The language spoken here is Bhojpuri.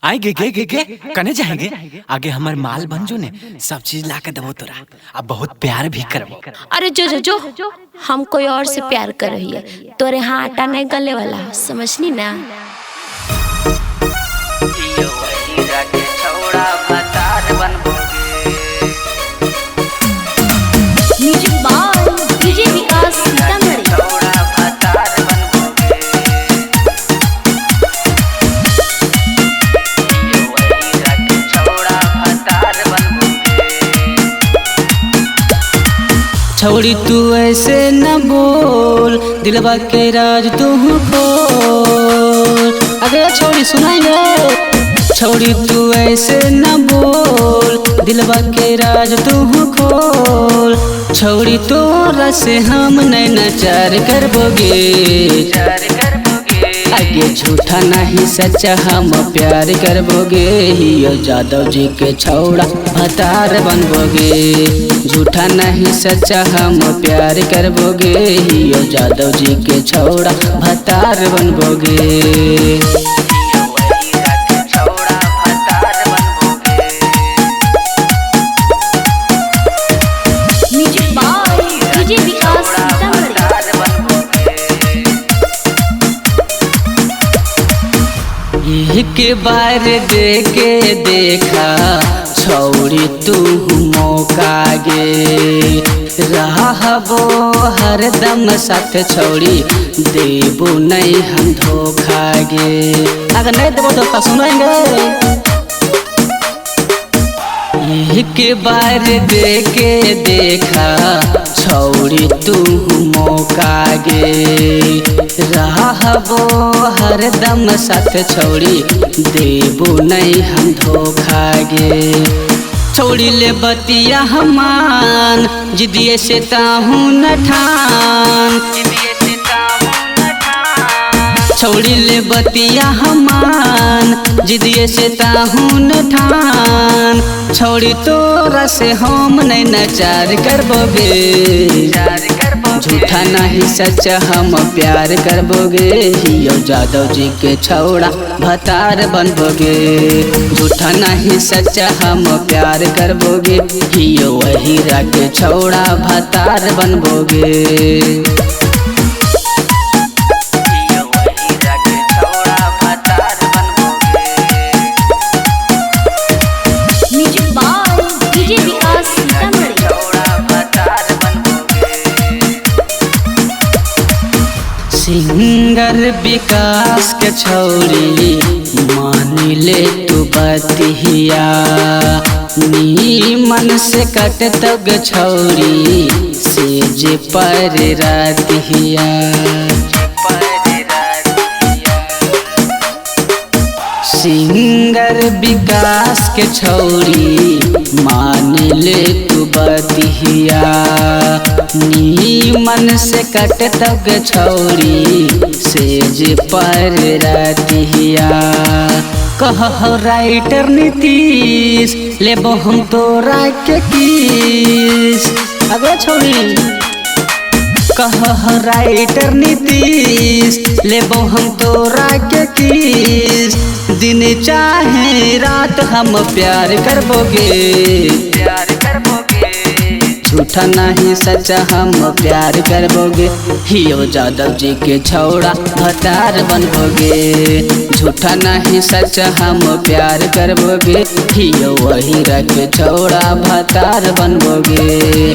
आए गे कने जाएंगे। आगे हमार माल बन जो ने सब चीज ला के देबो तोरा। अब बहुत प्यार भी करबो। अरे जो जो जो हम कोई और से प्यार कर रही है, तोरे यहाँ आटा नहीं गले वाला, समझनी ना। छौड़ी तू ऐसे न बोल, दिलवा के राज तू खोल। अगर छौड़ी सुनाएंगे। छौड़ी तू ऐसे न बोल, दिलवा के राज तू खोल। छौड़ी तोरा से हम नहीं नचार करबोगे। आगे झूठा नहीं सच्चा हम प्यार करबोगे। हियो जादव जी के छौड़ा भतार बनबोगे। झूठा नहीं सच्चा हम प्यार करबोगे। हियो जादव जी के छौड़ा भतार बनबोगे। के बार देके देखा छौड़ी तू मौका गे। रहबो हरदम साथ छौड़ी, देबो नहीं हम धोखा गे। अगर नहीं देबो धोखा सुनेंगे। के बार देके देखा छौड़ी तू मौका गे। रहबो हरदम साथ छौड़ी, देबो नहीं हम धोखा गे। छौड़ी ले बतिया हमान, जिदिए से ताहू न ठान। छौड़ी ले बतिया हमान, जिदिए से ताहू न ठान। छौड़ी तोरा से हम नहीं नचार करबोगे। झूठा नहीं सच्चा हम प्यार करबोगे। हियो जादव जी के छौड़ा भतार बनबोगे। झूठा नहीं सच्चा हम प्यार करबोगे। हियो वही के छौड़ा भतार बनबोगे। सिंगर विकास के छौड़ी, मान ले तू बतिया। नीमन से कट तग छौड़ी, सेज पर रातिया। सिंगर विकास के छौड़ी, मान ले तू बतिया। नीमन से कट तग छौड़ी, सेज पर रातिया। कह राइटर नीतीश, लेबो हम तोरा के किस। अगर छौड़ी कह राइटर नीतीश, लेबो हम तोरा के किस। दिन चाहे रात हम प्यार करबोगे। झूठा नहीं सच्चा हम प्यार करबोगे। हियो जादव जी के छौड़ा भतार बनबोगे। झूठा नहीं सच्चा हम प्यार करबोगे। हियो वही के छौड़ा भतार बनबोगे।